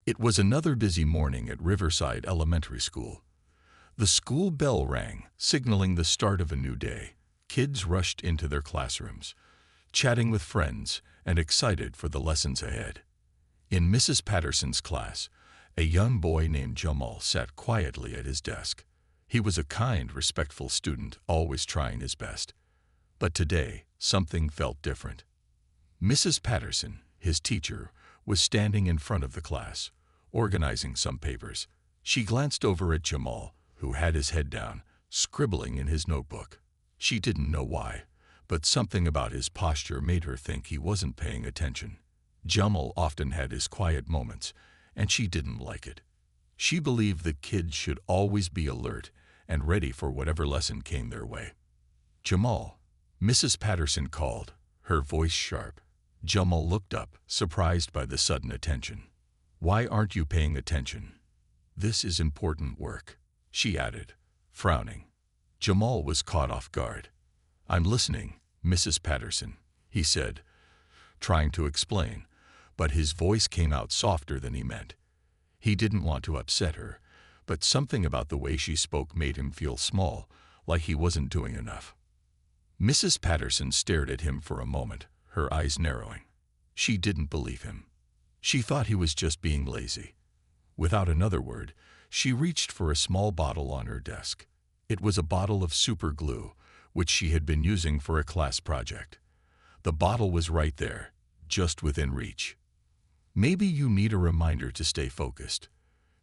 It was another busy morning at Riverside Elementary School. The school bell rang, signaling the start of a new day. Kids rushed into their classrooms, chatting with friends and excited for the lessons ahead. In Mrs. Patterson's class, a young boy named Jamal sat quietly at his desk. He was a kind, respectful student, always trying his best. But today, something felt different. Mrs. Patterson, his teacher, was standing in front of the class, organizing some papers. She glanced over at Jamal, who had his head down, scribbling in his notebook. She didn't know why, but something about his posture made her think he wasn't paying attention. Jamal often had his quiet moments, and she didn't like it. She believed that kids should always be alert and ready for whatever lesson came their way. "Jamal," Mrs. Patterson called, her voice sharp. Jamal looked up, surprised by the sudden attention. "Why aren't you paying attention?" "This is important work," she added, frowning. Jamal was caught off guard. "I'm listening, Mrs. Patterson," he said, trying to explain, but his voice came out softer than he meant. He didn't want to upset her, but something about the way she spoke made him feel small, like he wasn't doing enough. Mrs. Patterson stared at him for a moment, her eyes narrowing. She didn't believe him. She thought he was just being lazy. Without another word, she reached for a small bottle on her desk. It was a bottle of super glue, which she had been using for a class project. The bottle was right there, just within reach. "Maybe you need a reminder to stay focused,"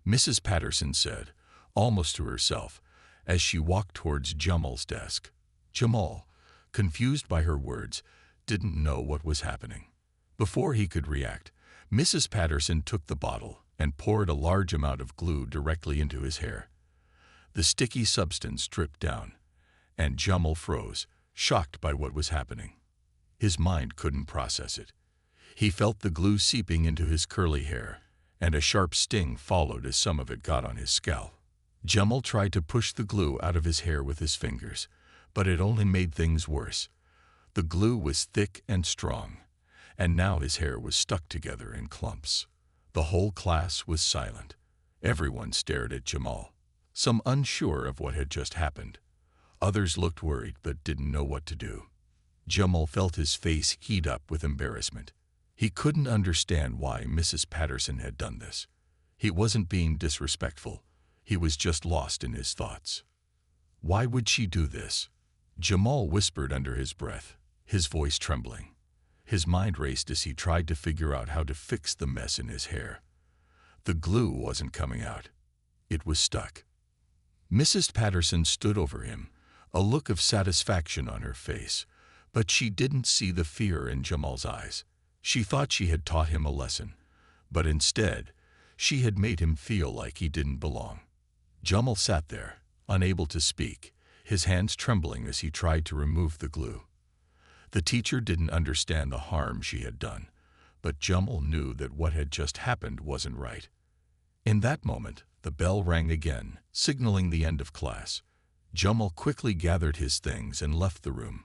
Mrs. Patterson said, almost to herself, as she walked towards Jamal's desk. Jamal, confused by her words, didn't know what was happening. Before he could react, Mrs. Patterson took the bottle and poured a large amount of glue directly into his hair. The sticky substance dripped down, and Jamal froze, shocked by what was happening. His mind couldn't process it. He felt the glue seeping into his curly hair, and a sharp sting followed as some of it got on his scalp. Jamal tried to push the glue out of his hair with his fingers, but it only made things worse. The glue was thick and strong, and now his hair was stuck together in clumps. The whole class was silent. Everyone stared at Jamal, some unsure of what had just happened. Others looked worried but didn't know what to do. Jamal felt his face heat up with embarrassment. He couldn't understand why Mrs. Patterson had done this. He wasn't being disrespectful. He was just lost in his thoughts. Why would she do this? Jamal whispered under his breath, his voice trembling. His mind raced as he tried to figure out how to fix the mess in his hair. The glue wasn't coming out. It was stuck. Mrs. Patterson stood over him, a look of satisfaction on her face, but she didn't see the fear in Jamal's eyes. She thought she had taught him a lesson, but instead, she had made him feel like he didn't belong. Jamal sat there, unable to speak, his hands trembling as he tried to remove the glue. The teacher didn't understand the harm she had done, but Jamal knew that what had just happened wasn't right. In that moment, the bell rang again, signaling the end of class. Jamal quickly gathered his things and left the room,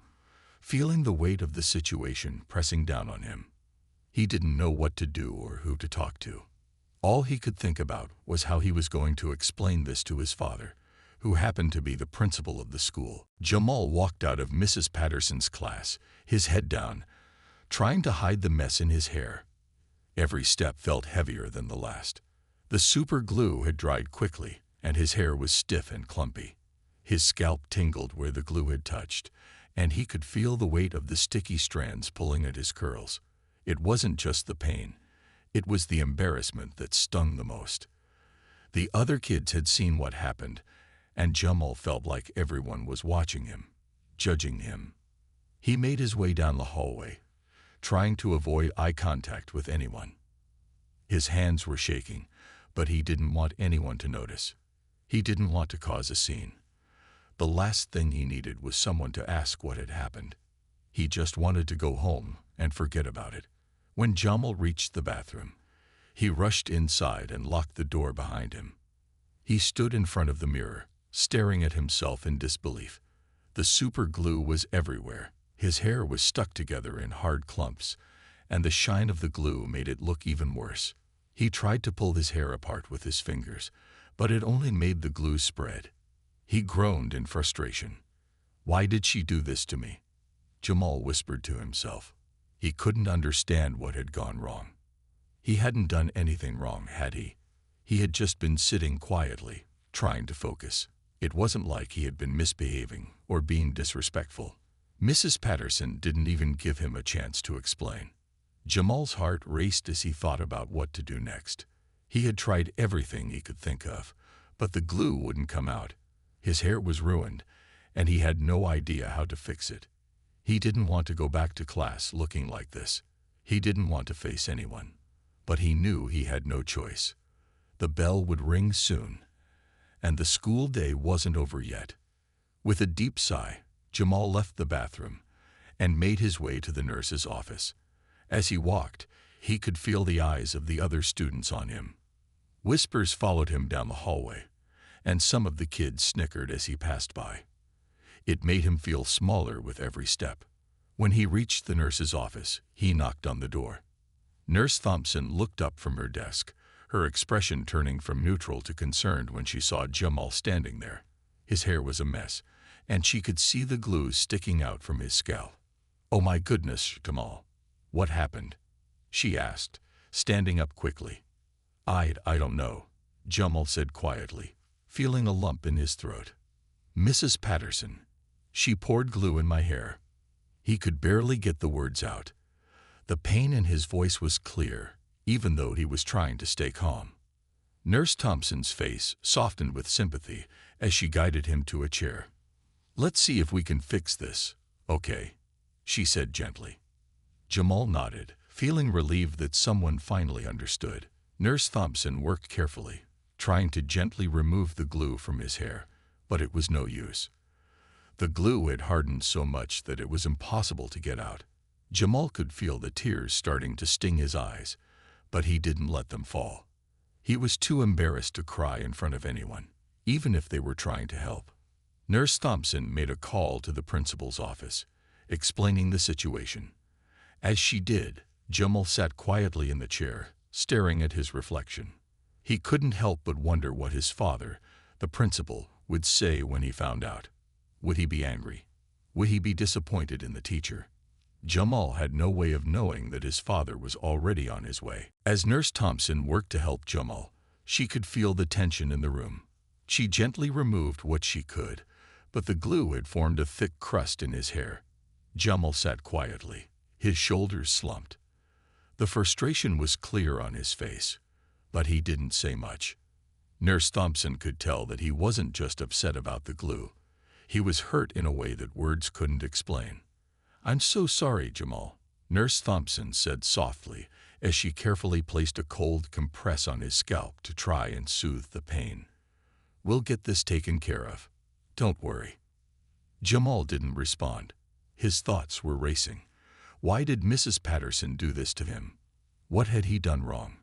feeling the weight of the situation pressing down on him. He didn't know what to do or who to talk to. All he could think about was how he was going to explain this to his father, who happened to be the principal of the school. Jamal walked out of Mrs. Patterson's class, his head down, trying to hide the mess in his hair. Every step felt heavier than the last. The super glue had dried quickly, and his hair was stiff and clumpy. His scalp tingled where the glue had touched, and he could feel the weight of the sticky strands pulling at his curls. It wasn't just the pain. It was the embarrassment that stung the most. The other kids had seen what happened, and Jamal felt like everyone was watching him, judging him. He made his way down the hallway, trying to avoid eye contact with anyone. His hands were shaking, but he didn't want anyone to notice. He didn't want to cause a scene. The last thing he needed was someone to ask what had happened. He just wanted to go home and forget about it. When Jamal reached the bathroom, he rushed inside and locked the door behind him. He stood in front of the mirror, staring at himself in disbelief. The super glue was everywhere. His hair was stuck together in hard clumps, and the shine of the glue made it look even worse. He tried to pull his hair apart with his fingers, but it only made the glue spread. He groaned in frustration. "Why did she do this to me?" Jamal whispered to himself. He couldn't understand what had gone wrong. He hadn't done anything wrong, had he? He had just been sitting quietly, trying to focus. It wasn't like he had been misbehaving or being disrespectful. Mrs. Patterson didn't even give him a chance to explain. Jamal's heart raced as he thought about what to do next. He had tried everything he could think of, but the glue wouldn't come out. His hair was ruined, and he had no idea how to fix it. He didn't want to go back to class looking like this. He didn't want to face anyone. But he knew he had no choice. The bell would ring soon, and the school day wasn't over yet. With a deep sigh, Jamal left the bathroom and made his way to the nurse's office. As he walked, he could feel the eyes of the other students on him. Whispers followed him down the hallway, and some of the kids snickered as he passed by. It made him feel smaller with every step. When he reached the nurse's office, he knocked on the door. Nurse Thompson looked up from her desk, her expression turning from neutral to concerned when she saw Jamal standing there. His hair was a mess, and she could see the glue sticking out from his scalp. "Oh my goodness, Jamal. What happened?" she asked, standing up quickly. I don't know," Jamal said quietly, feeling a lump in his throat. "Mrs. Patterson. She poured glue in my hair." He could barely get the words out. The pain in his voice was clear, even though he was trying to stay calm. Nurse Thompson's face softened with sympathy as she guided him to a chair. "Let's see if we can fix this, okay?" she said gently. Jamal nodded, feeling relieved that someone finally understood. Nurse Thompson worked carefully, trying to gently remove the glue from his hair, but it was no use. The glue had hardened so much that it was impossible to get out. Jamal could feel the tears starting to sting his eyes, but he didn't let them fall. He was too embarrassed to cry in front of anyone, even if they were trying to help. Nurse Thompson made a call to the principal's office, explaining the situation. As she did, Jamal sat quietly in the chair, staring at his reflection. He couldn't help but wonder what his father, the principal, would say when he found out. Would he be angry? Would he be disappointed in the teacher? Jamal had no way of knowing that his father was already on his way. As Nurse Thompson worked to help Jamal, she could feel the tension in the room. She gently removed what she could, but the glue had formed a thick crust in his hair. Jamal sat quietly, his shoulders slumped. The frustration was clear on his face, but he didn't say much. Nurse Thompson could tell that he wasn't just upset about the glue. He was hurt in a way that words couldn't explain. "I'm so sorry, Jamal," Nurse Thompson said softly as she carefully placed a cold compress on his scalp to try and soothe the pain. "We'll get this taken care of. Don't worry." Jamal didn't respond. His thoughts were racing. Why did Mrs. Patterson do this to him? What had he done wrong?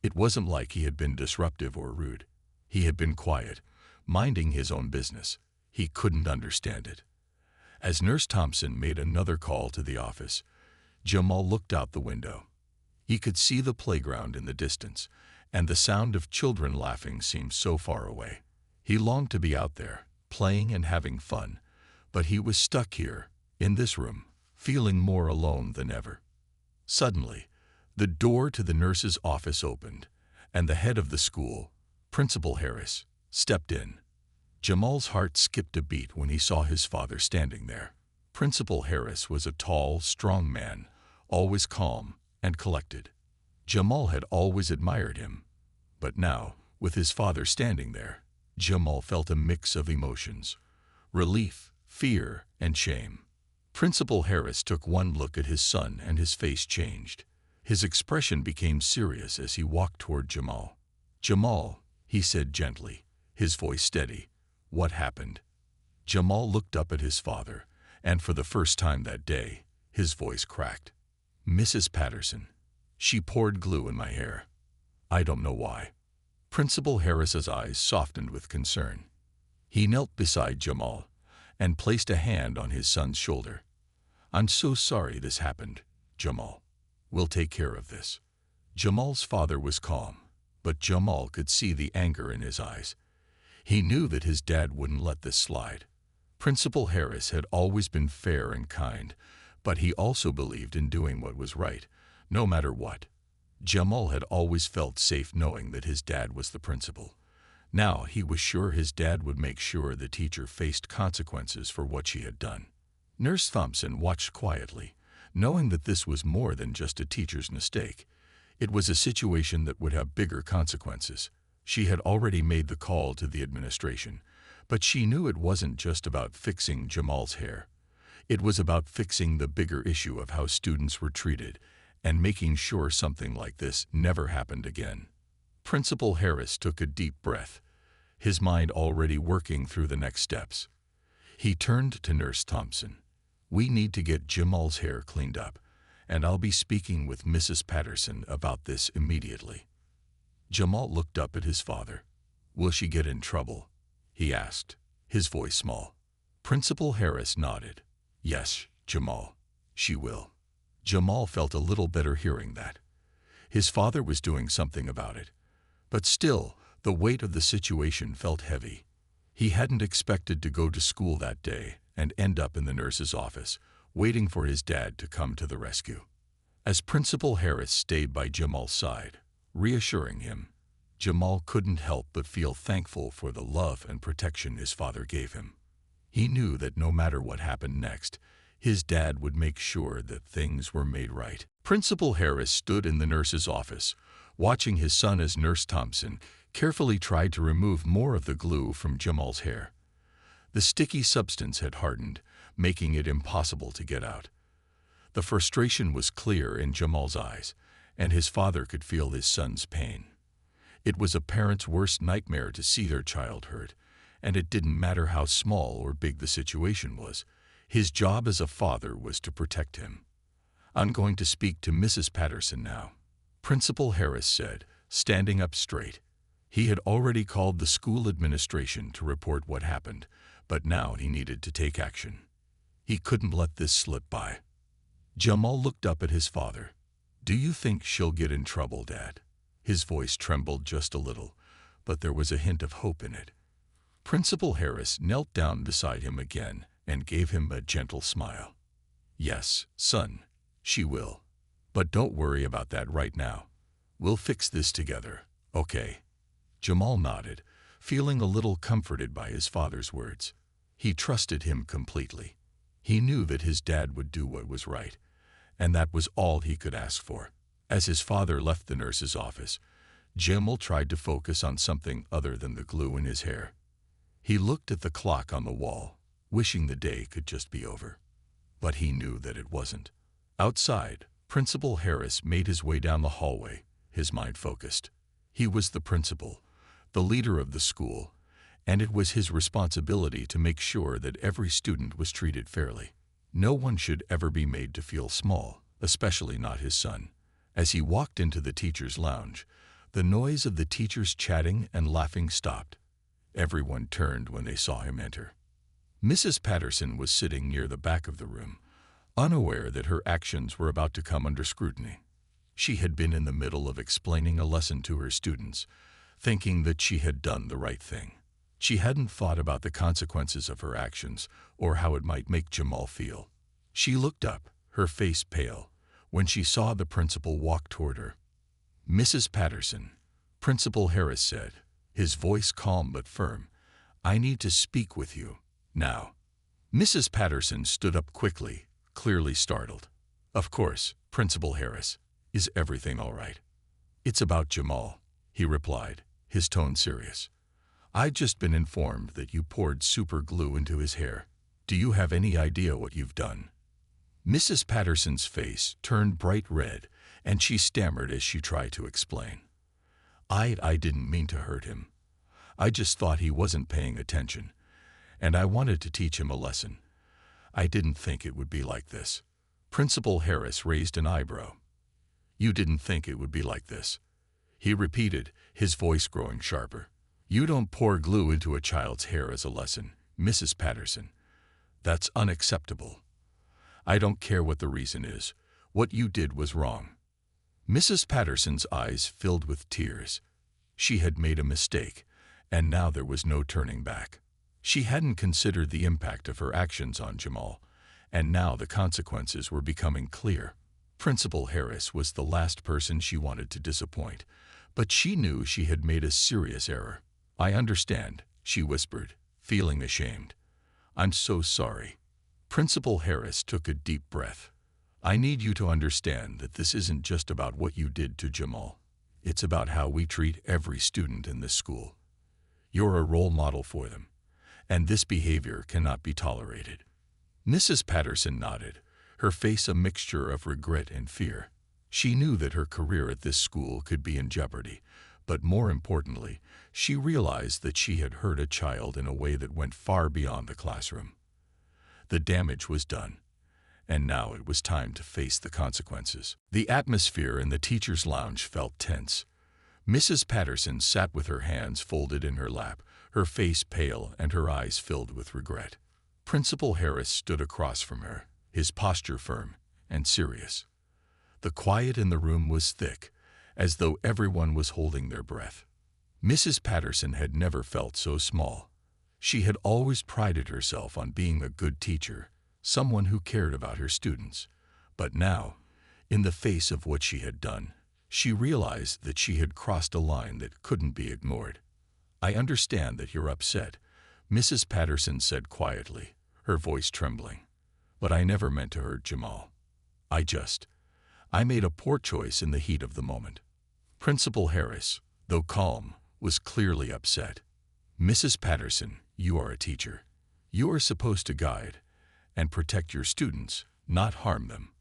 It wasn't like he had been disruptive or rude. He had been quiet, minding his own business. He couldn't understand it. As Nurse Thompson made another call to the office, Jamal looked out the window. He could see the playground in the distance, and the sound of children laughing seemed so far away. He longed to be out there, playing and having fun, but he was stuck here, in this room, feeling more alone than ever. Suddenly, the door to the nurse's office opened, and the head of the school, Principal Harris, stepped in. Jamal's heart skipped a beat when he saw his father standing there. Principal Harris was a tall, strong man, always calm and collected. Jamal had always admired him, but now, with his father standing there, Jamal felt a mix of emotions: relief, fear, and shame. Principal Harris took one look at his son and his face changed. His expression became serious as he walked toward Jamal. "Jamal," he said gently, his voice steady. "What happened?" Jamal looked up at his father, and for the first time that day, his voice cracked. "Mrs. Patterson. She poured glue in my hair. I don't know why." Principal Harris's eyes softened with concern. He knelt beside Jamal and placed a hand on his son's shoulder. "I'm so sorry this happened, Jamal. We'll take care of this." Jamal's father was calm, but Jamal could see the anger in his eyes. He knew that his dad wouldn't let this slide. Principal Harris had always been fair and kind, but he also believed in doing what was right, no matter what. Jamal had always felt safe knowing that his dad was the principal. Now he was sure his dad would make sure the teacher faced consequences for what she had done. Nurse Thompson watched quietly, knowing that this was more than just a teacher's mistake. It was a situation that would have bigger consequences. She had already made the call to the administration, but she knew it wasn't just about fixing Jamal's hair. It was about fixing the bigger issue of how students were treated and making sure something like this never happened again. Principal Harris took a deep breath, his mind already working through the next steps. He turned to Nurse Thompson. "We need to get Jamal's hair cleaned up, and I'll be speaking with Mrs. Patterson about this immediately." Jamal looked up at his father. "Will she get in trouble?" he asked, his voice small. Principal Harris nodded. "Yes, Jamal, she will." Jamal felt a little better hearing that. His father was doing something about it. But still, the weight of the situation felt heavy. He hadn't expected to go to school that day and end up in the nurse's office, waiting for his dad to come to the rescue. As Principal Harris stayed by Jamal's side, reassuring him, Jamal couldn't help but feel thankful for the love and protection his father gave him. He knew that no matter what happened next, his dad would make sure that things were made right. Principal Harris stood in the nurse's office, watching his son as Nurse Thompson carefully tried to remove more of the glue from Jamal's hair. The sticky substance had hardened, making it impossible to get out. The frustration was clear in Jamal's eyes, and his father could feel his son's pain. It was a parent's worst nightmare to see their child hurt, and it didn't matter how small or big the situation was. His job as a father was to protect him. "I'm going to speak to Mrs. Patterson now," Principal Harris said, standing up straight. He had already called the school administration to report what happened, but now he needed to take action. He couldn't let this slip by. Jamal looked up at his father. "Do you think she'll get in trouble, Dad?" His voice trembled just a little, but there was a hint of hope in it. Principal Harris knelt down beside him again and gave him a gentle smile. "Yes, son, she will. But don't worry about that right now. We'll fix this together, okay?" Jamal nodded, feeling a little comforted by his father's words. He trusted him completely. He knew that his dad would do what was right, and that was all he could ask for. As his father left the nurse's office, Jamal tried to focus on something other than the glue in his hair. He looked at the clock on the wall, wishing the day could just be over. But he knew that it wasn't. Outside, Principal Harris made his way down the hallway, his mind focused. He was the principal, the leader of the school, and it was his responsibility to make sure that every student was treated fairly. No one should ever be made to feel small, especially not his son. As he walked into the teacher's lounge, the noise of the teachers chatting and laughing stopped. Everyone turned when they saw him enter. Mrs. Patterson was sitting near the back of the room, unaware that her actions were about to come under scrutiny. She had been in the middle of explaining a lesson to her students, thinking that she had done the right thing. She hadn't thought about the consequences of her actions or how it might make Jamal feel. She looked up, her face pale, when she saw the principal walk toward her. "Mrs. Patterson," Principal Harris said, his voice calm but firm, "I need to speak with you, now." Mrs. Patterson stood up quickly, clearly startled. "Of course, Principal Harris. Is everything all right?" "It's about Jamal," he replied, his tone serious. "I've just been informed that you poured super glue into his hair. Do you have any idea what you've done?" Mrs. Patterson's face turned bright red, and she stammered as she tried to explain. I didn't mean to hurt him. I just thought he wasn't paying attention, and I wanted to teach him a lesson. I didn't think it would be like this." Principal Harris raised an eyebrow. "You didn't think it would be like this?" he repeated, his voice growing sharper. "You don't pour glue into a child's hair as a lesson, Mrs. Patterson. That's unacceptable. I don't care what the reason is. What you did was wrong." Mrs. Patterson's eyes filled with tears. She had made a mistake, and now there was no turning back. She hadn't considered the impact of her actions on Jamal, and now the consequences were becoming clear. Principal Harris was the last person she wanted to disappoint, but she knew she had made a serious error. "I understand," she whispered, feeling ashamed. "I'm so sorry." Principal Harris took a deep breath. "I need you to understand that this isn't just about what you did to Jamal. It's about how we treat every student in this school. You're a role model for them, and this behavior cannot be tolerated." Mrs. Patterson nodded, her face a mixture of regret and fear. She knew that her career at this school could be in jeopardy, but more importantly, she realized that she had hurt a child in a way that went far beyond the classroom. The damage was done, and now it was time to face the consequences. The atmosphere in the teacher's lounge felt tense. Mrs. Patterson sat with her hands folded in her lap, her face pale and her eyes filled with regret. Principal Harris stood across from her, his posture firm and serious. The quiet in the room was thick, as though everyone was holding their breath. Mrs. Patterson had never felt so small. She had always prided herself on being a good teacher, someone who cared about her students. But now, in the face of what she had done, she realized that she had crossed a line that couldn't be ignored. "I understand that you're upset," Mrs. Patterson said quietly, her voice trembling. "But I never meant to hurt Jamal. I made a poor choice in the heat of the moment." Principal Harris, though calm, was clearly upset. "Mrs. Patterson, you are a teacher. You are supposed to guide and protect your students, not harm them.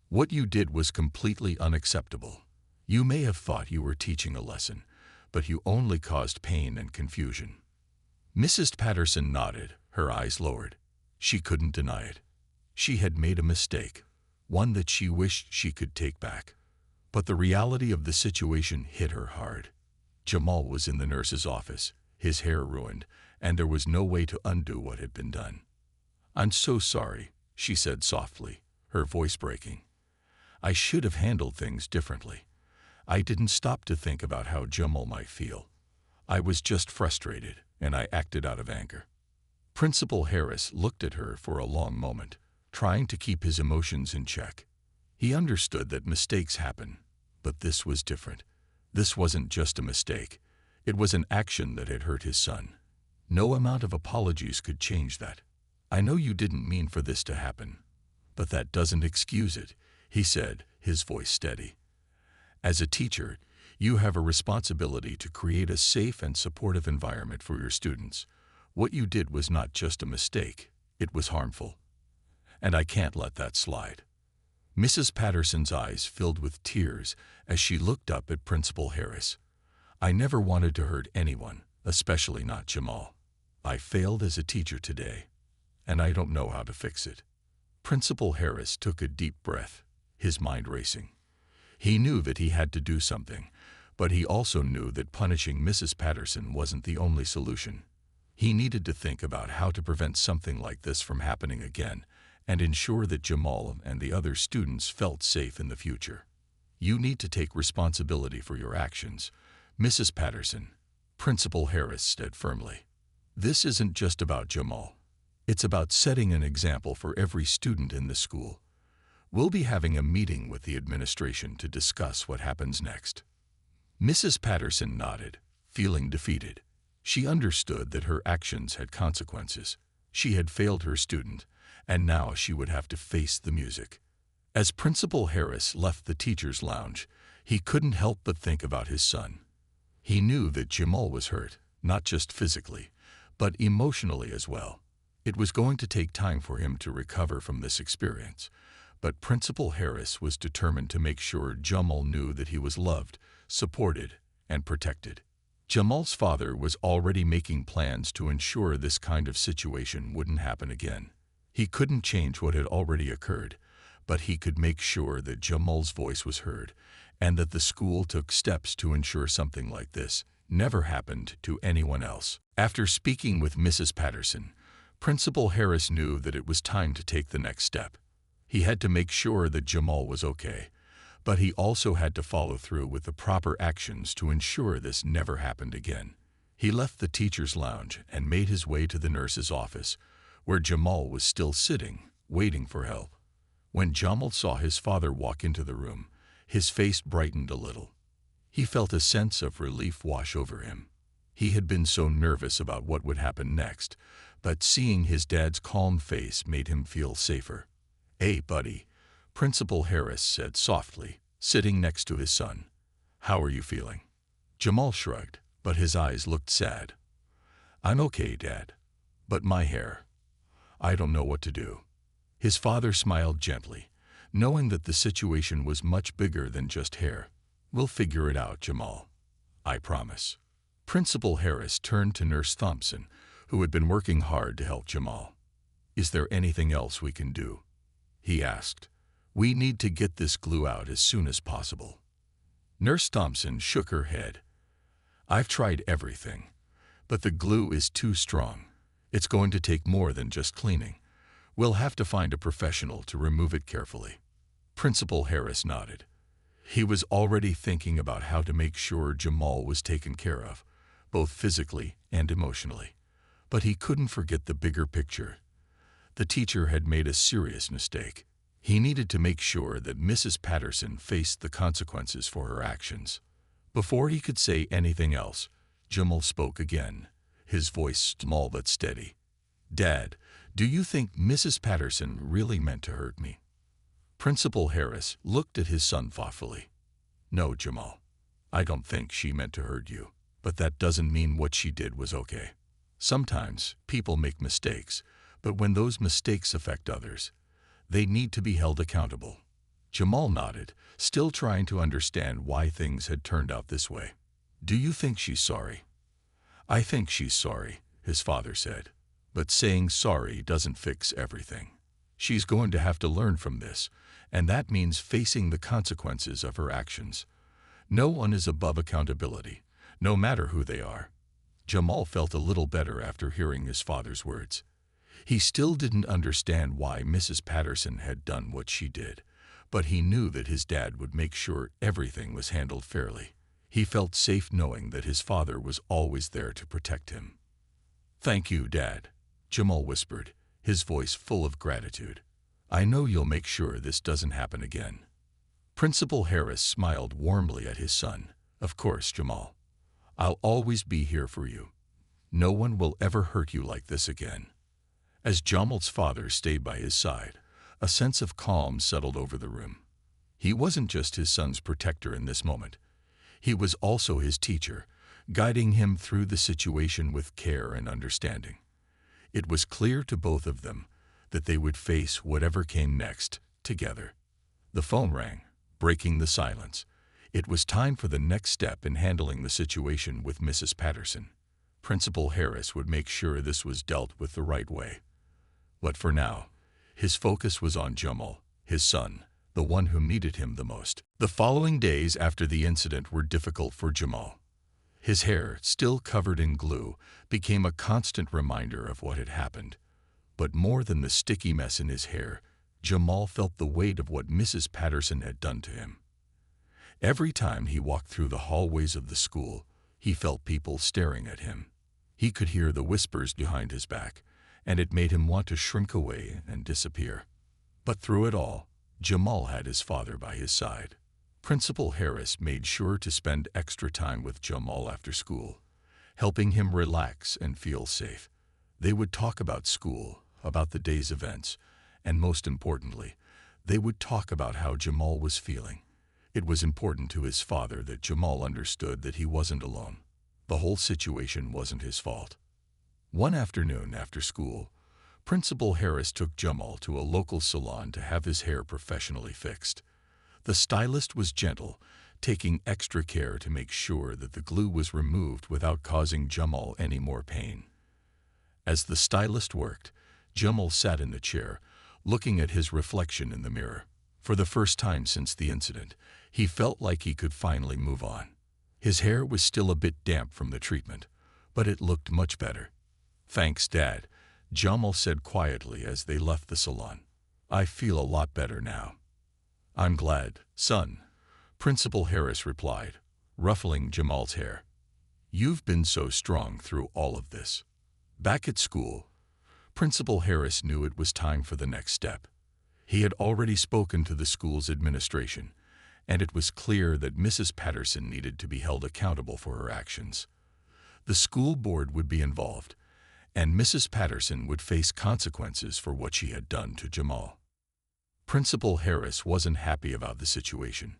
What you did was completely unacceptable. You may have thought you were teaching a lesson, but you only caused pain and confusion." Mrs. Patterson nodded, her eyes lowered. She couldn't deny it. She had made a mistake, one that she wished she could take back. But the reality of the situation hit her hard. Jamal was in the nurse's office, his hair ruined, and there was no way to undo what had been done. "I'm so sorry," she said softly, her voice breaking. "I should have handled things differently. I didn't stop to think about how Jamal might feel. I was just frustrated, and I acted out of anger." Principal Harris looked at her for a long moment, trying to keep his emotions in check. He understood that mistakes happen, but this was different. This wasn't just a mistake. It was an action that had hurt his son. No amount of apologies could change that. "I know you didn't mean for this to happen, but that doesn't excuse it," he said, his voice steady. "As a teacher, you have a responsibility to create a safe and supportive environment for your students. What you did was not just a mistake, it was harmful. And I can't let that slide." Mrs. Patterson's eyes filled with tears as she looked up at Principal Harris. "I never wanted to hurt anyone, especially not Jamal. I failed as a teacher today, and I don't know how to fix it." Principal Harris took a deep breath, his mind racing. He knew that he had to do something, but he also knew that punishing Mrs. Patterson wasn't the only solution. He needed to think about how to prevent something like this from happening again and ensure that Jamal and the other students felt safe in the future. "You need to take responsibility for your actions, Mrs. Patterson," Principal Harris said firmly. "This isn't just about Jamal. It's about setting an example for every student in the school. We'll be having a meeting with the administration to discuss what happens next." Mrs. Patterson nodded, feeling defeated. She understood that her actions had consequences. She had failed her student, and now she would have to face the music. As Principal Harris left the teacher's lounge, he couldn't help but think about his son. He knew that Jamal was hurt, not just physically, but emotionally as well. It was going to take time for him to recover from this experience, but Principal Harris was determined to make sure Jamal knew that he was loved, supported, and protected. Jamal's father was already making plans to ensure this kind of situation wouldn't happen again. He couldn't change what had already occurred, but he could make sure that Jamal's voice was heard and that the school took steps to ensure something like this never happened to anyone else. After speaking with Mrs. Patterson, Principal Harris knew that it was time to take the next step. He had to make sure that Jamal was okay, But he also had to follow through with the proper actions to ensure this never happened again. He left the teacher's lounge and made his way to the nurse's office, where Jamal was still sitting, waiting for help. When Jamal saw his father walk into the room, his face brightened a little. He felt a sense of relief wash over him. He had been so nervous about what would happen next, but seeing his dad's calm face made him feel safer. "Hey, buddy," Principal Harris said softly, sitting next to his son. "How are you feeling?" Jamal shrugged, but his eyes looked sad. "I'm okay, Dad. But my hair. I don't know what to do." His father smiled gently, knowing that the situation was much bigger than just hair. "We'll figure it out, Jamal. I promise." Principal Harris turned to Nurse Thompson, who had been working hard to help Jamal. "Is there anything else we can do?" he asked. "We need to get this glue out as soon as possible." Nurse Thompson shook her head. "I've tried everything, but the glue is too strong. It's going to take more than just cleaning. We'll have to find a professional to remove it carefully." Principal Harris nodded. He was already thinking about how to make sure Jamal was taken care of, both physically and emotionally. But he couldn't forget the bigger picture. The teacher had made a serious mistake. He needed to make sure that Mrs. Patterson faced the consequences for her actions. Before he could say anything else, Jamal spoke again, his voice small but steady. "Dad, do you think Mrs. Patterson really meant to hurt me?" Principal Harris looked at his son thoughtfully. "No, Jamal. I don't think she meant to hurt you. But that doesn't mean what she did was okay. Sometimes people make mistakes, but when those mistakes affect others, they need to be held accountable." Jamal nodded, still trying to understand why things had turned out this way. "Do you think she's sorry?" "I think she's sorry," his father said. "But saying sorry doesn't fix everything. She's going to have to learn from this, and that means facing the consequences of her actions. No one is above accountability, no matter who they are." Jamal felt a little better after hearing his father's words. He still didn't understand why Mrs. Patterson had done what she did, but he knew that his dad would make sure everything was handled fairly. He felt safe knowing that his father was always there to protect him. "Thank you, Dad," Jamal whispered, his voice full of gratitude. "I know you'll make sure this doesn't happen again." Principal Harris smiled warmly at his son. "Of course, Jamal. I'll always be here for you. No one will ever hurt you like this again." As Jamal's father stayed by his side, a sense of calm settled over the room. He wasn't just his son's protector in this moment. He was also his teacher, guiding him through the situation with care and understanding. It was clear to both of them that they would face whatever came next together. The phone rang, breaking the silence. It was time for the next step in handling the situation with Mrs. Patterson. Principal Harris would make sure this was dealt with the right way. But for now, his focus was on Jamal, his son, the one who needed him the most. The following days after the incident were difficult for Jamal. His hair, still covered in glue, became a constant reminder of what had happened. But more than the sticky mess in his hair, Jamal felt the weight of what Mrs. Patterson had done to him. Every time he walked through the hallways of the school, he felt people staring at him. He could hear the whispers behind his back, and it made him want to shrink away and disappear. But through it all, Jamal had his father by his side. Principal Harris made sure to spend extra time with Jamal after school, helping him relax and feel safe. They would talk about school, about the day's events, and most importantly, they would talk about how Jamal was feeling. It was important to his father that Jamal understood that he wasn't alone. The whole situation wasn't his fault. One afternoon after school, Principal Harris took Jamal to a local salon to have his hair professionally fixed. The stylist was gentle, taking extra care to make sure that the glue was removed without causing Jamal any more pain. As the stylist worked, Jamal sat in the chair, looking at his reflection in the mirror. For the first time since the incident, he felt like he could finally move on. His hair was still a bit damp from the treatment, but it looked much better. "Thanks, Dad," Jamal said quietly as they left the salon. "I feel a lot better now." "I'm glad, son," Principal Harris replied, ruffling Jamal's hair. You've been so strong through all of this. Back at school, Principal Harris knew it was time for the next step. He had already spoken to the school's administration, and it was clear that Mrs. Patterson needed to be held accountable for her actions. The school board would be involved, and Mrs. Patterson would face consequences for what she had done to Jamal. Principal Harris wasn't happy about the situation,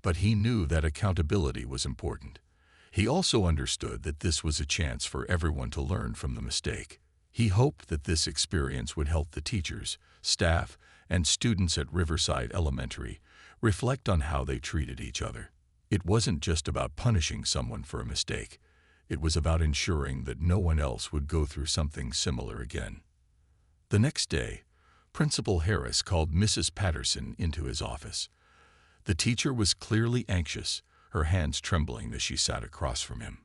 but he knew that accountability was important. He also understood that this was a chance for everyone to learn from the mistake. He hoped that this experience would help the teachers, staff, and students at Riverside Elementary reflect on how they treated each other. It wasn't just about punishing someone for a mistake. It was about ensuring that no one else would go through something similar again. The next day, Principal Harris called Mrs. Patterson into his office. The teacher was clearly anxious, her hands trembling as she sat across from him.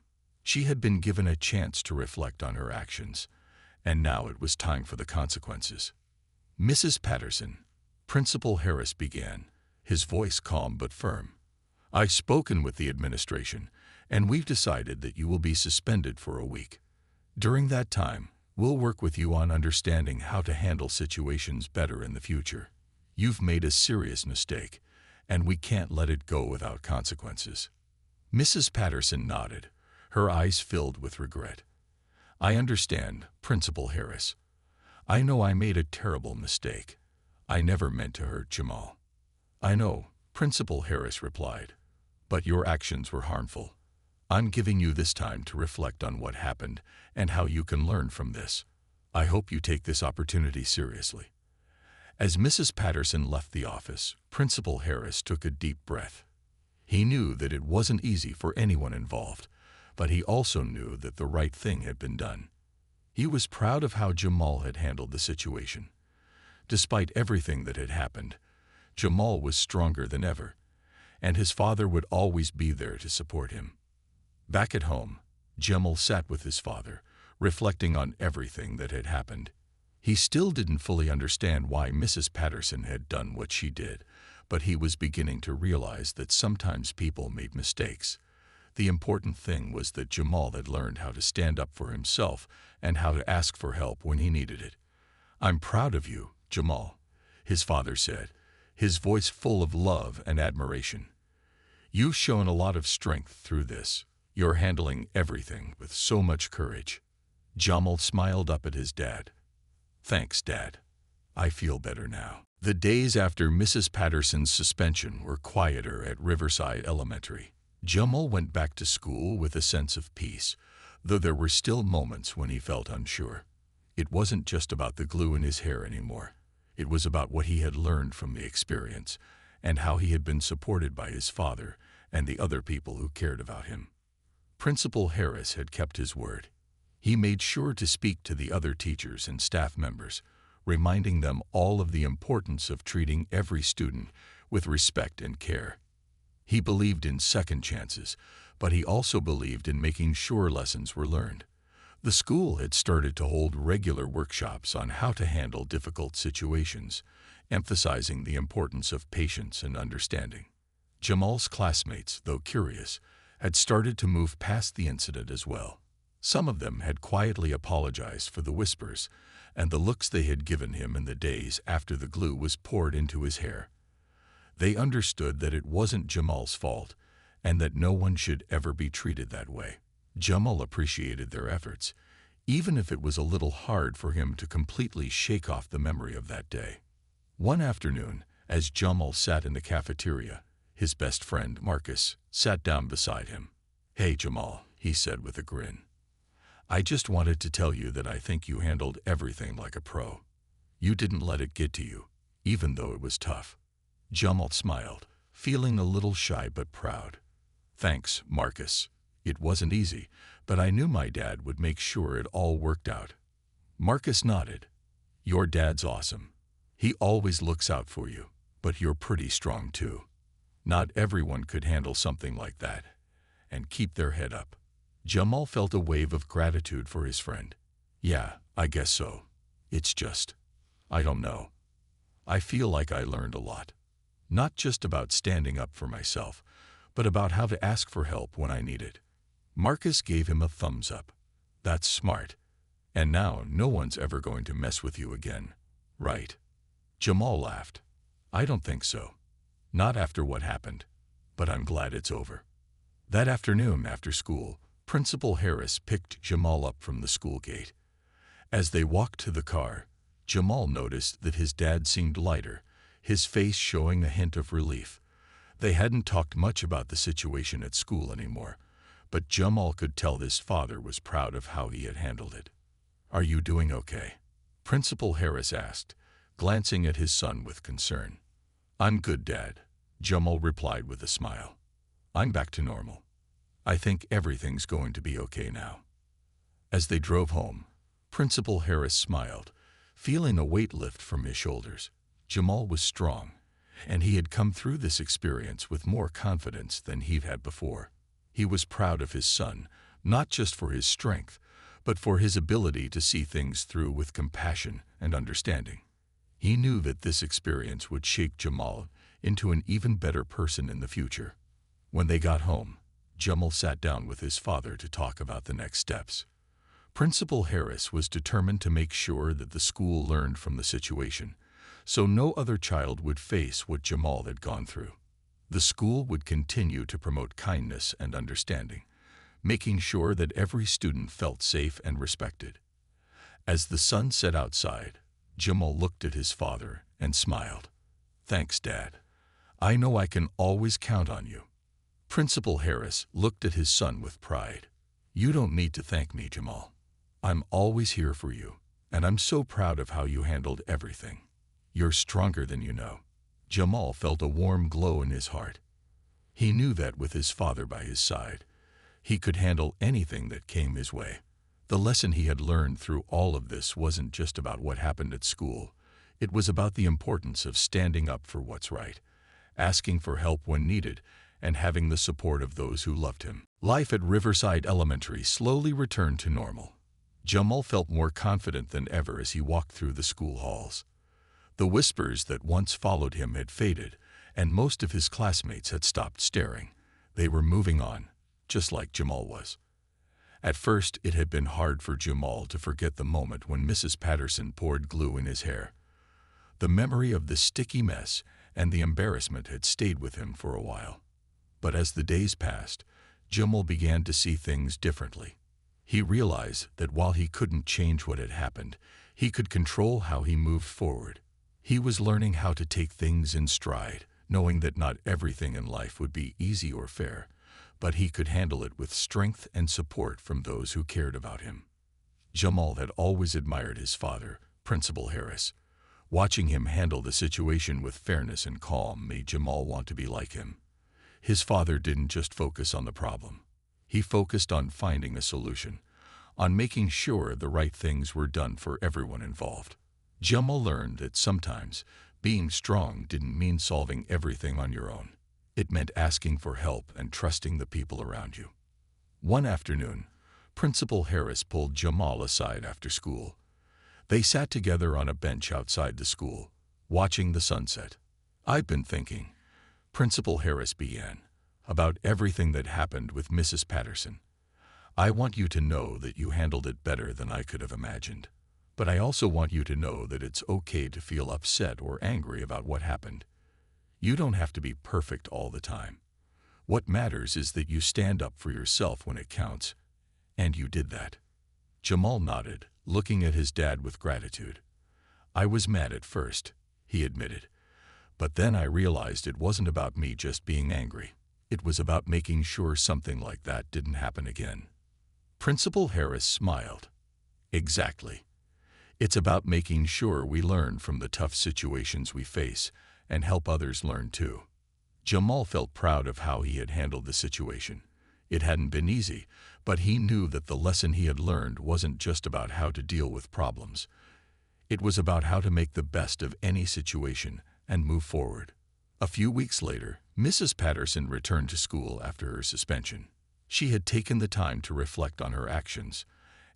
She had been given a chance to reflect on her actions, and now it was time for the consequences. Mrs. Patterson, Principal Harris began, his voice calm but firm. I've spoken with the administration, and we've decided that you will be suspended for a week. During that time, we'll work with you on understanding how to handle situations better in the future. You've made a serious mistake, and we can't let it go without consequences. Mrs. Patterson nodded, her eyes filled with regret. I understand, Principal Harris. I know I made a terrible mistake. I never meant to hurt Jamal. I know, Principal Harris replied, but your actions were harmful. I'm giving you this time to reflect on what happened and how you can learn from this. I hope you take this opportunity seriously. As Mrs. Patterson left the office, Principal Harris took a deep breath. He knew that it wasn't easy for anyone involved, but he also knew that the right thing had been done. He was proud of how Jamal had handled the situation. Despite everything that had happened, Jamal was stronger than ever, and his father would always be there to support him. Back at home, Jamal sat with his father, reflecting on everything that had happened. He still didn't fully understand why Mrs. Patterson had done what she did, but he was beginning to realize that sometimes people made mistakes. The important thing was that Jamal had learned how to stand up for himself and how to ask for help when he needed it. I'm proud of you, Jamal, his father said, his voice full of love and admiration. You've shown a lot of strength through this. You're handling everything with so much courage. Jamal smiled up at his dad. Thanks, Dad. I feel better now. The days after Mrs. Patterson's suspension were quieter at Riverside Elementary. Jamal went back to school with a sense of peace, though there were still moments when he felt unsure. It wasn't just about the glue in his hair anymore. It was about what he had learned from the experience and how he had been supported by his father and the other people who cared about him. Principal Harris had kept his word. He made sure to speak to the other teachers and staff members, reminding them all of the importance of treating every student with respect and care. He believed in second chances, but he also believed in making sure lessons were learned. The school had started to hold regular workshops on how to handle difficult situations, emphasizing the importance of patience and understanding. Jamal's classmates, though curious, had started to move past the incident as well. Some of them had quietly apologized for the whispers and the looks they had given him in the days after the glue was poured into his hair. They understood that it wasn't Jamal's fault and that no one should ever be treated that way. Jamal appreciated their efforts, even if it was a little hard for him to completely shake off the memory of that day. One afternoon, as Jamal sat in the cafeteria, his best friend, Marcus, sat down beside him. Hey, Jamal, he said with a grin. I just wanted to tell you that I think you handled everything like a pro. You didn't let it get to you, even though it was tough. Jamal smiled, feeling a little shy but proud. Thanks, Marcus. It wasn't easy, but I knew my dad would make sure it all worked out. Marcus nodded. Your dad's awesome. He always looks out for you, but you're pretty strong too. Not everyone could handle something like that and keep their head up. Jamal felt a wave of gratitude for his friend. Yeah, I guess so. It's just, I don't know. I feel like I learned a lot. Not just about standing up for myself, but about how to ask for help when I need it. Marcus gave him a thumbs up. That's smart. And now no one's ever going to mess with you again, right? Jamal laughed. I don't think so. Not after what happened. But I'm glad it's over. That afternoon after school, Principal Harris picked Jamal up from the school gate. As they walked to the car, Jamal noticed that his dad seemed lighter, his face showing a hint of relief. They hadn't talked much about the situation at school anymore, but Jamal could tell his father was proud of how he had handled it. Are you doing okay? Principal Harris asked, glancing at his son with concern. I'm good, Dad, Jamal replied with a smile. I'm back to normal. I think everything's going to be okay now. As they drove home, Principal Harris smiled, feeling a weight lift from his shoulders. Jamal was strong, and he had come through this experience with more confidence than he'd had before. He was proud of his son, not just for his strength, but for his ability to see things through with compassion and understanding. He knew that this experience would shape Jamal into an even better person in the future. When they got home, Jamal sat down with his father to talk about the next steps. Principal Harris was determined to make sure that the school learned from the situation, so no other child would face what Jamal had gone through. The school would continue to promote kindness and understanding, making sure that every student felt safe and respected. As the sun set outside, Jamal looked at his father and smiled. Thanks, Dad. I know I can always count on you. Principal Harris looked at his son with pride. You don't need to thank me, Jamal. I'm always here for you, and I'm so proud of how you handled everything. You're stronger than you know. Jamal felt a warm glow in his heart. He knew that with his father by his side, he could handle anything that came his way. The lesson he had learned through all of this wasn't just about what happened at school. It was about the importance of standing up for what's right, asking for help when needed, and having the support of those who loved him. Life at Riverside Elementary slowly returned to normal. Jamal felt more confident than ever as he walked through the school halls. The whispers that once followed him had faded, and most of his classmates had stopped staring. They were moving on, just like Jamal was. At first, it had been hard for Jamal to forget the moment when Mrs. Patterson poured glue in his hair. The memory of the sticky mess and the embarrassment had stayed with him for a while. But as the days passed, Jamal began to see things differently. He realized that while he couldn't change what had happened, he could control how he moved forward. He was learning how to take things in stride, knowing that not everything in life would be easy or fair, but he could handle it with strength and support from those who cared about him. Jamal had always admired his father, Principal Harris. Watching him handle the situation with fairness and calm made Jamal want to be like him. His father didn't just focus on the problem. He focused on finding a solution, on making sure the right things were done for everyone involved. Jamal learned that sometimes being strong didn't mean solving everything on your own. It meant asking for help and trusting the people around you. One afternoon, Principal Harris pulled Jamal aside after school. They sat together on a bench outside the school, watching the sunset. I've been thinking, Principal Harris began, about everything that happened with Mrs. Patterson. I want you to know that you handled it better than I could have imagined. But I also want you to know that it's okay to feel upset or angry about what happened. You don't have to be perfect all the time. What matters is that you stand up for yourself when it counts. And you did that. Jamal nodded, looking at his dad with gratitude. I was mad at first, he admitted. But then I realized it wasn't about me just being angry. It was about making sure something like that didn't happen again. Principal Harris smiled. Exactly. It's about making sure we learn from the tough situations we face and help others learn too. Jamal felt proud of how he had handled the situation. It hadn't been easy, but he knew that the lesson he had learned wasn't just about how to deal with problems. It was about how to make the best of any situation and move forward. A few weeks later, Mrs. Patterson returned to school after her suspension. She had taken the time to reflect on her actions,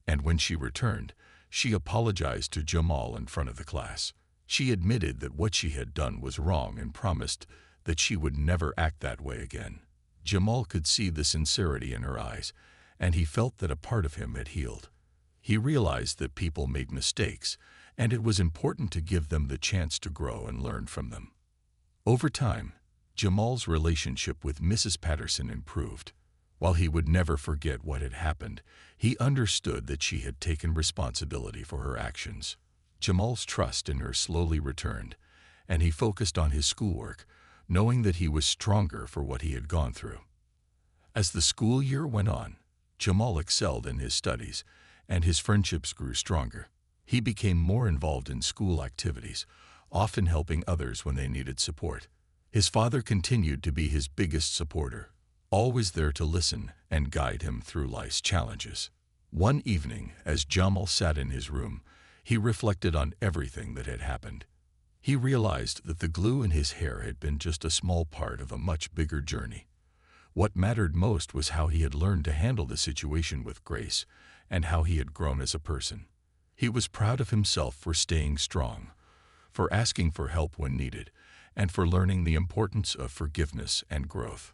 and when she returned, she apologized to Jamal in front of the class. She admitted that what she had done was wrong and promised that she would never act that way again. Jamal could see the sincerity in her eyes, and he felt that a part of him had healed. He realized that people made mistakes, and it was important to give them the chance to grow and learn from them. Over time, Jamal's relationship with Mrs. Patterson improved. While he would never forget what had happened, he understood that she had taken responsibility for her actions. Jamal's trust in her slowly returned, and he focused on his schoolwork, knowing that he was stronger for what he had gone through. As the school year went on, Jamal excelled in his studies, and his friendships grew stronger. He became more involved in school activities, often helping others when they needed support. His father continued to be his biggest supporter, always there to listen and guide him through life's challenges. One evening, as Jamal sat in his room, he reflected on everything that had happened. He realized that the glue in his hair had been just a small part of a much bigger journey. What mattered most was how he had learned to handle the situation with grace and how he had grown as a person. He was proud of himself for staying strong, for asking for help when needed, and for learning the importance of forgiveness and growth.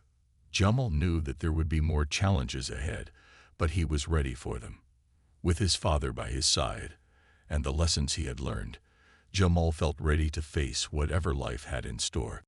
Jamal knew that there would be more challenges ahead, but he was ready for them. With his father by his side and the lessons he had learned, Jamal felt ready to face whatever life had in store.